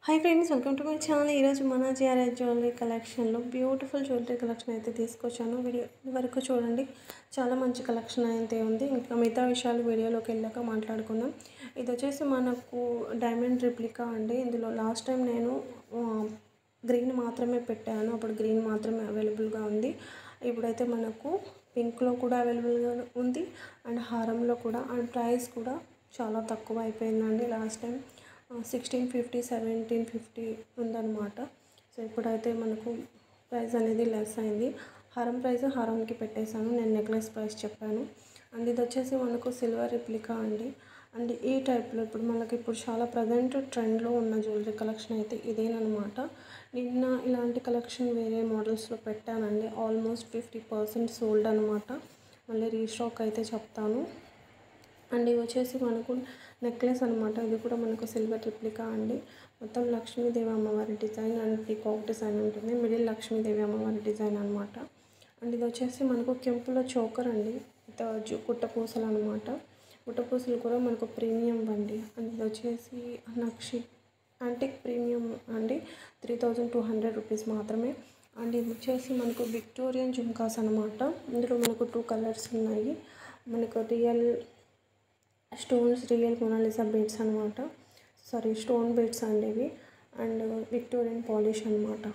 Hi friends, welcome to my channel. ఈరోజు మన GRS jewellery కలెక్షన్లో బ్యూటిఫుల్ జ్యువెలరీ కలెక్షన్ అయితే తీసుకొచ్చాను. వీడియో వరకు చూడండి, చాలా మంచి కలెక్షన్ అయితే ఉంది. ఇంకా మిగతా విషయాలు వీడియోలోకి వెళ్ళాక మాట్లాడుకుందాం. ఇది వచ్చేసి మనకు డైమండ్ రిప్లికా అండి. ఇందులో లాస్ట్ టైం నేను గ్రీన్ మాత్రమే పెట్టాను, అప్పుడు గ్రీన్ మాత్రమే అవైలబుల్గా ఉంది. ఇప్పుడైతే మనకు పింక్లో కూడా అవైలబుల్గా ఉంది అండ్ హారంలో కూడా, అండ్ ప్రైస్ కూడా చాలా తక్కువ అయిపోయిందండి. లాస్ట్ టైం 1650 1750 ఉందన్నమాట. సో ఇప్పుడైతే మనకు ప్రైస్ అనేది లెస్ అయింది. హారం ప్రైస్ హారంకి పెట్టేశాను, నేను నెక్లెస్ ప్రైస్ చెప్పాను. అండ్ ఇది వచ్చేసి మనకు సిల్వర్ రిప్లికా అండి. అండ్ ఈ టైప్లో ఇప్పుడు చాలా ప్రజెంట్ ట్రెండ్లో ఉన్న జ్యువెలరీ కలెక్షన్ అయితే ఇదేనమాట. నిన్న ఇలాంటి కలెక్షన్ వేరే మోడల్స్లో పెట్టానండి, ఆల్మోస్ట్ 50% సోల్డ్ అనమాట. మళ్ళీ రీస్టాక్ అయితే చెప్తాను. అండ్ ఇవి వచ్చేసి మనకు నెక్లెస్ అనమాట. ఇది కూడా మనకు సిల్వర్ రిప్లికా అండి. మొత్తం లక్ష్మీదేవి అమ్మవారి డిజైన్ అండ్ పీకాక్ డిజైన్ ఉంటుంది. మిడిల్ లక్ష్మీదేవి అమ్మవారి డిజైన్ అనమాట. అండ్ ఇది వచ్చేసి మనకు కెంపులో చోకర్ అండి, గుట్టపూసలు అనమాట. గుట్టపూసలు కూడా మనకు ప్రీమియం అండి. అండ్ ఇది వచ్చేసి నక్షి యాంటిక్ ప్రీమియం అండి, 3200 రూపీస్ మాత్రమే. అండ్ ఇది వచ్చేసి మనకు విక్టోరియన్ జుమ్కాస్ అనమాట. ఇందులో మనకు 2 కలర్స్ ఉన్నాయి. మనకు real stones, real Mona Lisa beads అనమాట. స్టోన్ బీడ్స్ అండి ఇవి. అండ్ విక్టోరియన్ పాలిష్ అనమాట.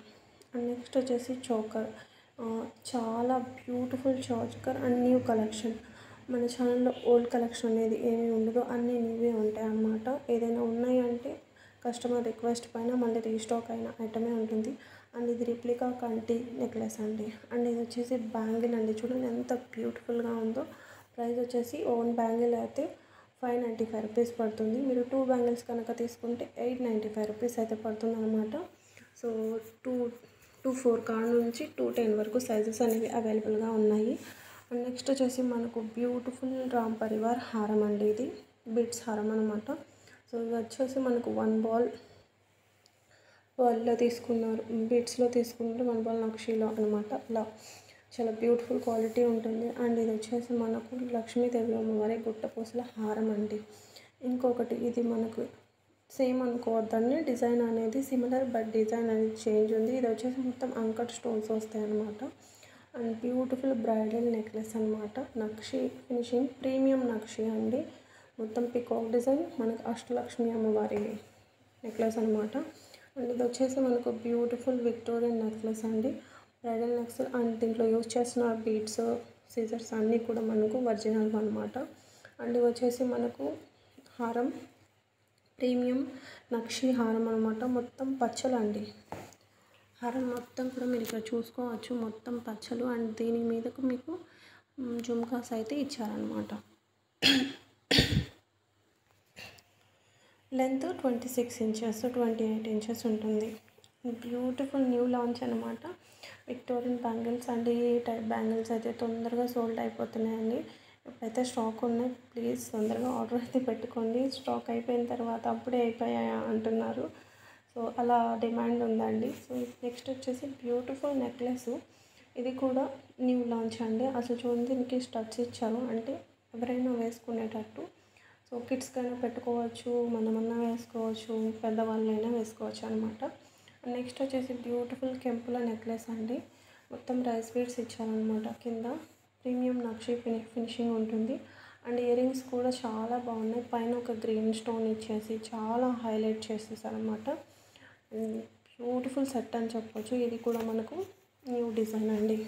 అండ్ నెక్స్ట్ వచ్చేసి చోకర్, చాలా beautiful choker and new collection. మన ఛానల్లో ఓల్డ్ కలెక్షన్ అనేది ఏమీ ఉండదు, అన్నీ న్యూవే ఉంటాయి అన్నమాట. ఏదైనా ఉన్నాయంటే కస్టమర్ రిక్వెస్ట్ పైన మళ్ళీ రీస్టాక్ అయిన ఐటమే ఉంటుంది. అండ్ ఇది రిప్లికా కంటి నెక్లెస్ అండి. అండ్ ఇది వచ్చేసి బ్యాంగిల్ అండి, చూడండి ఎంత బ్యూటిఫుల్గా ఉందో. ప్రైస్ వచ్చేసి ఓన్ బ్యాంగిల్ అయితే 595 రూపీస్ పడుతుంది. మీరు 2 బ్యాంగిల్స్ కనుక తీసుకుంటే 895 రూపీస్ అయితే పడుతుంది అనమాట. సో 2-4 కాడ నుంచి 210 వరకు సైజెస్ అనేవి అవైలబుల్గా ఉన్నాయి. అండ్ నెక్స్ట్ వచ్చేసి మనకు బ్యూటిఫుల్ రామ్ పరివార్ హారం అండి. ఇది బీడ్స్ హారం అనమాట. సో ఇది వచ్చేసి మనకు 1 బాల్లో తీసుకున్నారు, బీడ్స్లో తీసుకుంటే 1 బాల్ నక్షీలో అనమాట. అలా చాలా బ్యూటిఫుల్ క్వాలిటీ ఉంటుంది. అండ్ ఇది వచ్చేసి మనకు లక్ష్మీదేవి అమ్మవారి గుట్టపూసల హారం అండి. ఇంకొకటి ఇది మనకు సేమ్ అనుకోవద్దండి, డిజైన్ అనేది సిమిలర్ బట్ డిజైన్ అనేది చేంజ్ ఉంది. ఇది వచ్చేసి మొత్తం అంకట్ స్టోన్స్ వస్తాయి అన్నమాట. అండ్ బ్యూటిఫుల్ బ్రైడల్ నెక్లెస్ అనమాట. నక్షి ఫినిషింగ్ ప్రీమియం నక్షి అండి. మొత్తం పికాక్ డిజైన్, మనకు అష్టలక్ష్మి అమ్మవారి నెక్లెస్ అనమాట. అండ్ ఇది వచ్చేసి మనకు బ్యూటిఫుల్ విక్టోరియన్ నెక్లెస్ అండి, బ్రైడల్ నెక్లెస్. అండ్ దీంట్లో యూజ్ చేసిన బీడ్స్, సీజర్స్ అన్నీ కూడా మనకు ఒరిజినల్ అనమాట. అండ్ ఇవి వచ్చేసి మనకు హారం ప్రీమియం నక్షి హారం అనమాట. మొత్తం పచ్చలు అండి, హారం మొత్తం కూడా మీరు ఇక్కడ చూసుకోవచ్చు, మొత్తం పచ్చలు. అండ్ దీని మీదకు మీకు జుమ్కాస్ అయితే ఇచ్చారనమాట. లెంత్ 26 ఇంచెస్ 28 ఇంచెస్ ఉంటుంది. బ్యూటిఫుల్ న్యూ లాంచ్ అనమాట, విక్టోరియన్ బ్యాంగిల్స్. అండ్ ఈ టైప్ బ్యాంగిల్స్ అయితే తొందరగా సోల్డ్ అయిపోతున్నాయండి. ఇప్పుడైతే స్టాక్ ఉన్నాయి, ప్లీజ్ తొందరగా ఆర్డర్ అయితే పెట్టుకోండి. స్టాక్ అయిపోయిన తర్వాత అప్పుడే అయిపోయాయా అంటున్నారు, సో అలా డిమాండ్ ఉందండి. సో నెక్స్ట్ వచ్చేసి బ్యూటిఫుల్ నెక్లెస్. ఇది కూడా న్యూ లాంచ్ అండి. అసలు చూడండి, దీనికి స్టడ్స్ ఇచ్చారు, అంటే ఎవరైనా వేసుకునేటట్టు. సో కిడ్స్కైనా పెట్టుకోవచ్చు, మనమన్నా వేసుకోవచ్చు, పెద్దవాళ్ళైనా వేసుకోవచ్చు అనమాట. నెక్స్ట్ వచ్చేసి బ్యూటిఫుల్ కెంపుల నెక్లెస్ అండి. మొత్తం రైస్ బీడ్స్ ఇచ్చారనమాట. కింద ప్రీమియం నక్షి ఫినిషింగ్ ఉంటుంది. అండ్ ఇయర్ రింగ్స్ కూడా చాలా బాగున్నాయి. పైన ఒక గ్రీన్ స్టోన్ ఇచ్చేసి చాలా హైలైట్ చేసేసారనమాట. బ్యూటిఫుల్ సెట్ అని చెప్పొచ్చు. ఇది కూడా మనకు న్యూ డిజైన్ అండి.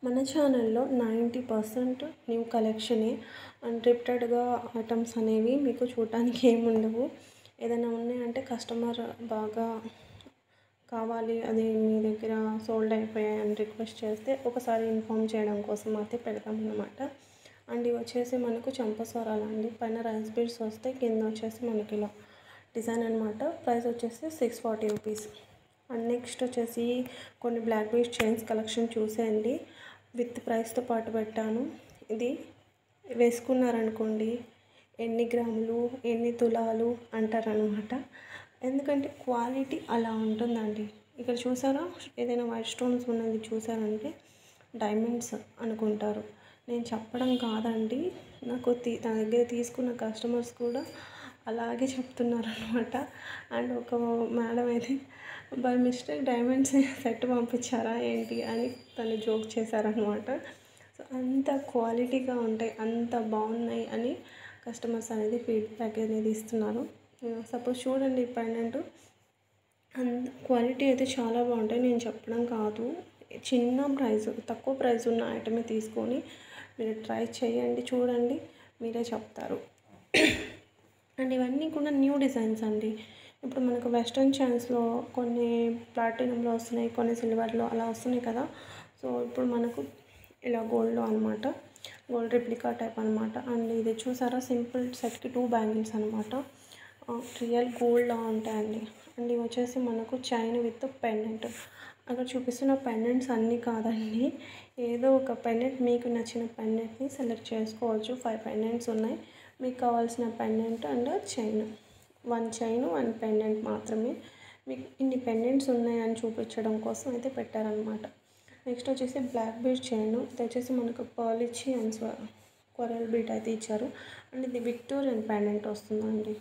మన ఛానల్లో 90% న్యూ కలెక్షనే. అండ్ రిపీటెడ్గా ఐటమ్స్ అనేవి మీకు చూడటానికి ఏముండవు. ఏదైనా ఉన్నాయంటే కస్టమర్ బాగా కావాలి, అది మీ దగ్గర సోల్డ్ అయిపోయాయి అని రిక్వెస్ట్ చేస్తే ఒకసారి ఇన్ఫామ్ చేయడం కోసం అయితే పెడతామన్నమాట. అండ్ ఇవి వచ్చేసి మనకు చంపస్వరాలు అండి. పైన రైస్ బీడ్స్ వస్తాయి, కింద వచ్చేసి మనకి ఇలా డిజైన్ అనమాట. ప్రైస్ వచ్చేసి 640 రూపీస్. అండ్ నెక్స్ట్ వచ్చేసి కొన్ని బ్లాక్ బీడ్స్ చైన్స్ కలెక్షన్ చూసేయండి, విత్ ప్రైస్తో పాటు పెట్టాను. ఇది వేసుకున్నారనుకోండి ఎన్ని గ్రాములు ఎన్ని తులాలు అంటారనమాట, ఎందుకంటే క్వాలిటీ అలా ఉంటుందండి. ఇక్కడ చూసారా, ఏదైనా వైట్ స్టోన్స్ ఉన్నది చూసారంటే డైమండ్స్ అనుకుంటారు. నేను చెప్పడం కాదండి, నాకు నా దగ్గర తీసుకున్న కస్టమర్స్ కూడా అలాగే చెప్తున్నారనమాట. అండ్ ఒక మేడం అయితే బై మిస్టేక్ డైమండ్స్ సెట్ పంపించారా ఏంటి అని తను జోక్ చేశారనమాట. సో అంత క్వాలిటీగా ఉంటాయి, అంత బాగున్నాయి అని కస్టమర్స్ అనేది ఫీడ్బ్యాక్ అనేది ఇస్తున్నారు. సపోజ్ చూడండి ఈ పెండెంట్ క్వాలిటీ అయితే చాలా బాగుంటాయి. నేను చెప్పడం కాదు, చిన్న ప్రైస్, తక్కువ ప్రైస్ ఉన్న ఐటమే తీసుకొని మీరు ట్రై చేయండి, చూడండి, మీరే చెప్తారు. అండ్ ఇవన్నీ కూడా న్యూ డిజైన్స్ అండి. ఇప్పుడు మనకు వెస్ట్రన్ చైన్స్లో కొన్ని ప్లాటినంలో వస్తున్నాయి, కొన్ని సిల్వర్లో అలా వస్తున్నాయి కదా. సో ఇప్పుడు మనకు ఇలా గోల్డ్లో అనమాట, గోల్డ్ రెప్లికా టైప్ అనమాట. అండ్ ఇది చూసారా, సింపుల్ సెట్కి 2 బ్యాంగిల్స్ అనమాట, రియల్ గోల్డ్లా ఉంటాయండి. అండ్ ఇవి వచ్చేసి మనకు చైన్ విత్ పెండెంట్. అక్కడ చూపిస్తున్న పెండెంట్స్ అన్నీ కాదండి, ఏదో ఒక పెండెంట్ మీకు నచ్చిన పెండెంట్ని సెలెక్ట్ చేసుకోవచ్చు. 5 పెండెంట్స్ ఉన్నాయి, మీకు కావాల్సిన pendant and chain, 1 chain 1 pendant మాత్రమే. మీకు ఇన్ని పెండెంట్స్ ఉన్నాయని చూపించడం కోసం అయితే పెట్టారనమాట. నెక్స్ట్ వచ్చేసి బ్లాక్ బీడ్ చైన్, ఇది వచ్చేసి మనకు పర్ల్ ఇచ్చి అండ్ కొరల్ బీట్ అయితే ఇచ్చారు. అండ్ ఇది విక్టోరియన్ పెండెంట్ వస్తుందండి,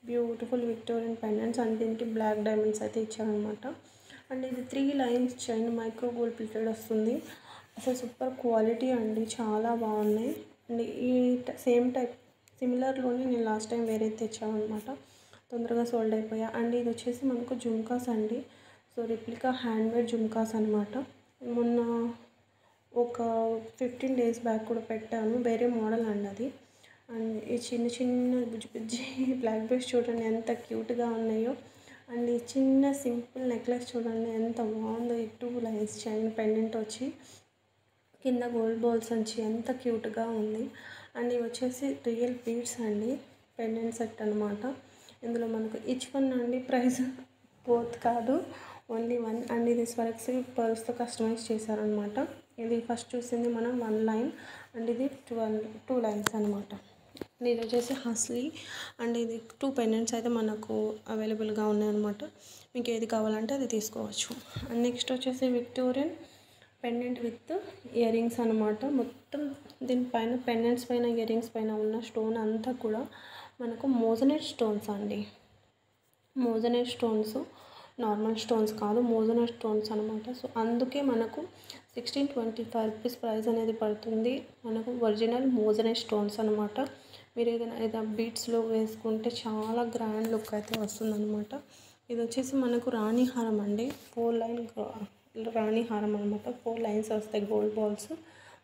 బ్యూటిఫుల్ విక్టోరియన్ పెండెంట్స్. అండ్ దీనికి బ్లాక్ డైమండ్స్ అయితే ఇచ్చారనమాట. అండ్ ఇది 3 lines chain micro gold plated వస్తుంది. అసలు సూపర్ క్వాలిటీ అండి, చాలా బాగున్నాయి. అండ్ ఈ సేమ్ టైప్ సిమిలర్లోనే నేను లాస్ట్ టైం వేరే తెచ్చాను అనమాట, తొందరగా సోల్డ్ అయిపోయా. అండ్ ఇది వచ్చేసి మనకు జుమ్కాస్ అండి, సో రిప్లికా హ్యాండ్మేడ్ జుమ్కాస్ అనమాట. మొన్న ఒక 15 డేస్ బ్యాక్ కూడా పెట్టాను, వేరే మోడల్ అండి అది. అండ్ ఈ చిన్న చిన్న బుజ్జి బుజ్జి బ్లాక్ బీడ్స్ చూడండి ఎంత క్యూట్గా ఉన్నాయో. అండ్ ఈ చిన్న సింపుల్ నెక్లెస్ చూడండి ఎంత బాగుందో, ఈ 2 లైన్స్ చైన్ పెండెంట్ వచ్చి కింద గోల్డ్ బాల్స్ వచ్చి ఎంత క్యూట్గా ఉంది. అండ్ ఇవి వచ్చేసి రియల్ బీడ్స్ అండి, పెండెంట్ సెట్ అనమాట. ఇందులో మనకు ఈచ్ వన్ అండి ప్రైస్ బోత్ కాదు, ఓన్లీ 1. అండ్ ఇది స్వరక్స్ పర్ల్స్తో కస్టమైజ్ చేశారనమాట. ఇది ఫస్ట్ చూసింది మనం 1 లైన్, అండ్ ఇది 2 లైన్స్ అనమాట. ఇది వచ్చేసి హస్లీ, అండ్ ఇది 2 పెండెంట్స్ అయితే మనకు అవైలబుల్గా ఉన్నాయన్నమాట. మీకు ఏది కావాలంటే అది తీసుకోవచ్చు. అండ్ నెక్స్ట్ వచ్చేసి Victorian pendant with ear rings అనమాట. మొత్తం దీనిపైన పెండెంట్స్ పైన ఇయర్ రింగ్స్ పైన ఉన్న స్టోన్ అంతా కూడా మనకు మోజనైట్ స్టోన్స్ అండి, మోజనైట్ స్టోన్స్, నార్మల్ స్టోన్స్ కాదు, మోజనైట్ స్టోన్స్ అనమాట. సో అందుకే మనకు 1625 రూపీస్ ప్రైస్ అనేది పడుతుంది. మనకు ఒరిజినల్ మోజనైట్ స్టోన్స్ అనమాట. మీరు ఏదైనా బీట్స్లో వేసుకుంటే చాలా గ్రాండ్ లుక్ అయితే వస్తుందన్నమాట. ఇది వచ్చేసి మనకు రాణి హారం అండి, 4 లైన్ రాణి హారం అనమాట. 4 లైన్స్ వస్తాయి గోల్డ్ బాల్స్.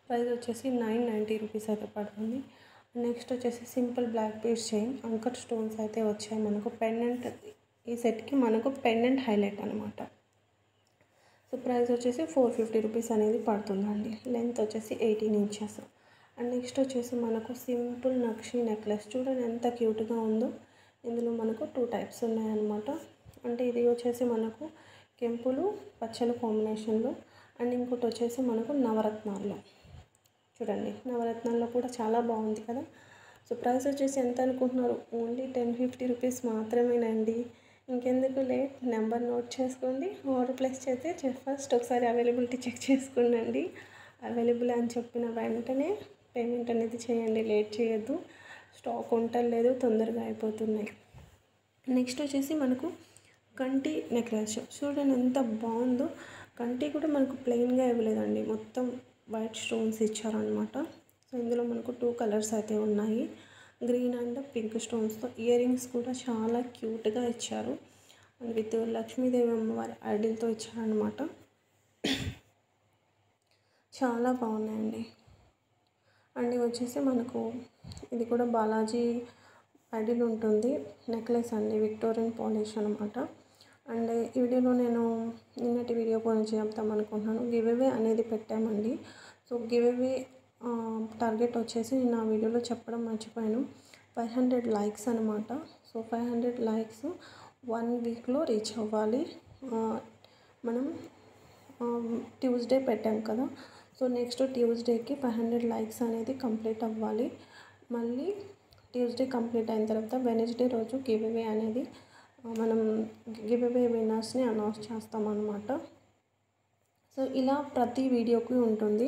ప్రైస్ వచ్చేసి 990 రూపీస్ అయితే పడుతుంది. నెక్స్ట్ వచ్చేసి simple black beads chain, anchor stones అయితే వచ్చాయి మనకు. పెండెంట్ ఈ సెట్కి మనకు పెండెంట్ హైలైట్ అనమాట. సో ప్రైస్ వచ్చేసి 450 రూపీస్ అనేది పడుతుందండి. లెంత్ వచ్చేసి 18 ఇంచెస్. అండ్ నెక్స్ట్ వచ్చేసి మనకు సింపుల్ నక్షి నెక్లెస్ చూడండి ఎంత క్యూట్గా ఉందో. ఇందులో మనకు 2 టైప్స్ ఉన్నాయన్నమాట. అంటే ఇది వచ్చేసి మనకు కెంపులు పచ్చలు కాంబినేషన్లో, అండ్ ఇంకోటి వచ్చేసి మనకు నవరత్నాల్లో. చూడండి నవరత్నాల్లో కూడా చాలా బాగుంది కదా. సో ప్రైస్ వచ్చేసి ఎంత అనుకుంటున్నారు, ఓన్లీ 1050 రూపీస్ మాత్రమేనండి. ఇంకెందుకు లేట్, నెంబర్ నోట్ చేసుకోండి, ఆర్డర్ ప్లేస్ చేస్తే ఫస్ట్ ఒకసారి అవైలబిలిటీ చెక్ చేసుకోండి. అవైలబుల్ అని చెప్పిన వెంటనే పేమెంట్ అనేది చేయండి, లేట్ చేయొద్దు, స్టాక్ ఉండలేదు, తొందరగా అయిపోతున్నాయి. నెక్స్ట్ వచ్చేసి మనకు కంటి నెక్లెస్ చూడండి ఎంత బాగుందో. కంటి కూడా మనకు ప్లెయిన్గా ఇవ్వలేదండి, మొత్తం వైట్ స్టోన్స్ ఇచ్చారనమాట. సో ఇందులో మనకు 2 కలర్స్ అయితే ఉన్నాయి, గ్రీన్ అండ్ పింక్ స్టోన్స్తో. ఇయర్ రింగ్స్ కూడా చాలా క్యూట్గా ఇచ్చారు, అండ్ విత్ లక్ష్మీదేవి అమ్మవారి ఐడిల్తో ఇచ్చారనమాట. చాలా బాగున్నాయండి. అండ్ ఇవి వచ్చేసి మనకు ఇది కూడా బాలాజీ ఐడిల్ ఉంటుంది నెక్లెస్ అండి, విక్టోరియన్ పాలిష్ అనమాట. అండ్ ఈ వీడియోలో నేను నిన్నటి వీడియో గురించి చెప్తాం అనుకుంటున్నాను. గివ్ అవే అనేది పెట్టామండి. సో గివ్ అవే టార్గెట్ వచ్చేసి నేను ఆ వీడియోలో చెప్పడం మర్చిపోయాను, 500 లైక్స్ అనమాట. సో 500 లైక్స్ 1 వీక్లో రీచ్ అవ్వాలి. మనం ట్యూస్డే పెట్టాం కదా, సో నెక్స్ట్ ట్యూస్డేకి 500 లైక్స్ అనేది కంప్లీట్ అవ్వాలి. మళ్ళీ ట్యూస్డే కంప్లీట్ అయిన తర్వాత వెనస్డే రోజు గివ్ అవే అనేది మనం గివ్ అవే విన్నర్స్ని అనౌన్స్ చేస్తామన్నమాట. సో ఇలా ప్రతి వీడియోకి ఉంటుంది,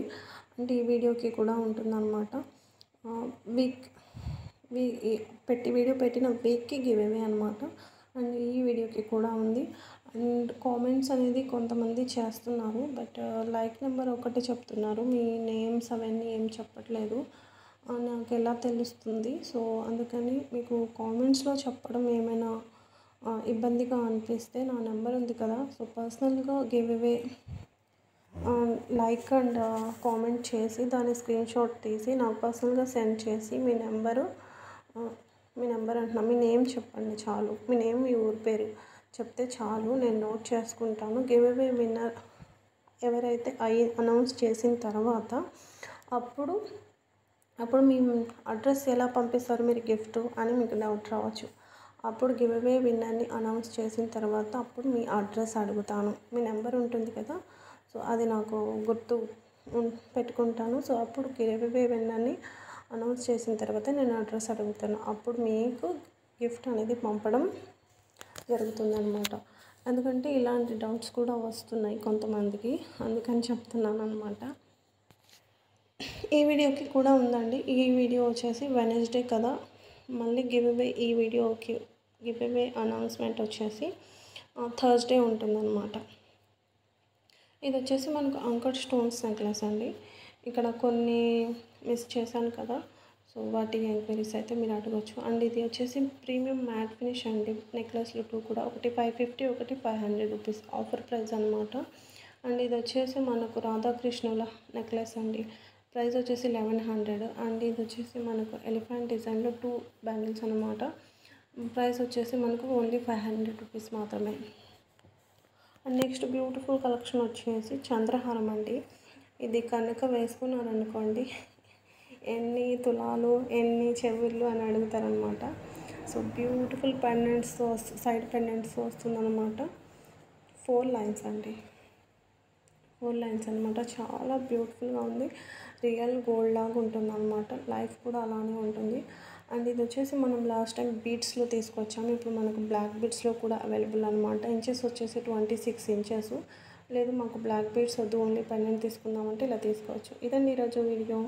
అంటే ఈ వీడియోకి కూడా ఉంటుందన్నమాట. వీడియో పెట్టిన వీక్కి గివ్ అవే అనమాట. అండ్ ఈ వీడియోకి కూడా ఉంది. అండ్ కామెంట్స్ అనేది కొంతమంది చేస్తున్నారు, బట్ లైక్ నెంబర్ ఒకటే చెప్తున్నారు, మీ నేమ్స్ అవన్నీ ఏం చెప్పట్లేదు. నాకు ఎలా తెలుస్తుంది? సో అందుకని మీకు కామెంట్స్లో చెప్పడం ఏమైనా ఇబ్బందిగా అనిపిస్తే నా నెంబర్ ఉంది కదా, సో పర్సనల్గా give away like and comment చేసి దాని స్క్రీన్షాట్ తీసి నాకు పర్సనల్గా సెండ్ చేసి మీ నెంబర్ అంటున్నా, మీ నేమ్ చెప్పండి చాలు. మీ నేమ్, మీ ఊరి పేరు చెప్తే చాలు, నేను నోట్ చేసుకుంటాను. గివ్ అవే విన్నర్ ఎవరైతే అనౌన్స్ చేసిన తర్వాత అప్పుడు మీ అడ్రస్ ఎలా పంపిస్తారు మీరు గిఫ్ట్ అని మీకు డౌట్ రావచ్చు. అప్పుడు గివ్ అవే విన్నర్ని అనౌన్స్ చేసిన తర్వాత అప్పుడు మీ అడ్రస్ అడుగుతాను. మీ నెంబర్ ఉంటుంది కదా, సో అది నాకు గుర్తు పెట్టుకుంటాను. సో అప్పుడు గివ్ అవే విన్నర్ని అనౌన్స్ చేసిన తర్వాత నేను అడ్రస్ అడుగుతాను. అప్పుడు మీకు గిఫ్ట్ అనేది పంపడం జరుగుతుందన్నమాట. ఎందుకంటే ఇలాంటి డౌట్స్ కూడా వస్తున్నాయి కొంతమందికి, అందుకని చెప్తున్నాను అనమాట. ఈ వీడియోకి కూడా ఉందండి. ఈ వీడియో వచ్చేసి వెడ్నెస్డే కదా, మళ్ళీ గివ్ అవే ఈ వీడియోకి గివ్ అవే అనౌన్స్మెంట్ వచ్చేసి థర్స్డే ఉంటుందన్నమాట. ఇది వచ్చేసి మనకు అంకర్ స్టోన్స్ నెక్లెస్ అండి. ఇక్కడ కొన్ని మిస్ చేశాను కదా, సో వాటి ఎంక్వైరీస్ అయితే మీరు అడగచ్చు. అండ్ ఇది వచ్చేసి ప్రీమియం మ్యాట్ ఫినిష్ అండి. నెక్లెస్లు 2 కూడా, ఒకటి 550, ఒకటి 500 రూపీస్ ఆఫర్ ప్రైస్ అనమాట. అండ్ ఇది వచ్చేసి మనకు రాధాకృష్ణుల నెక్లెస్ అండి. ప్రైస్ వచ్చేసి 1100. అండ్ ఇది వచ్చేసి మనకు ఎలిఫెంట్ డిజైన్లో 2 బ్యాంగిల్స్ అనమాట. ప్రైస్ వచ్చేసి మనకు ఓన్లీ 500 రూపీస్ మాత్రమే. అండ్ నెక్స్ట్ బ్యూటిఫుల్ కలెక్షన్ వచ్చేసి చంద్రహారం అండి. ఇది కనుక వేసుకున్నారనుకోండి, ఎన్ని తులాలు, ఎన్ని చెవులు అని అడుగుతారనమాట. సో బ్యూటిఫుల్ పెండెంట్స్తో సైడ్ పెండెంట్స్తో వస్తుందన్నమాట. 4 లైన్స్ అండి, 4 లైన్స్ అనమాట. చాలా బ్యూటిఫుల్గా ఉంది. రియల్ గోల్డ్ లాగా ఉంటుంది అనమాట. లైఫ్ కూడా అలానే ఉంటుంది. అండ్ ఇది వచ్చేసి మనం లాస్ట్ టైం బీట్స్లో తీసుకొచ్చాము. ఇప్పుడు మనకు బ్లాక్ బీట్స్లో కూడా అవైలబుల్ అనమాట. ఇంచెస్ వచ్చేసి 26 ఇంచెస్. లేదు మాకు బ్లాక్ బీట్స్ వద్దు, ఓన్లీ పెండెంట్ తీసుకుందామంటే ఇలా తీసుకోవచ్చు. ఇదండి ఈరోజు వీడియో.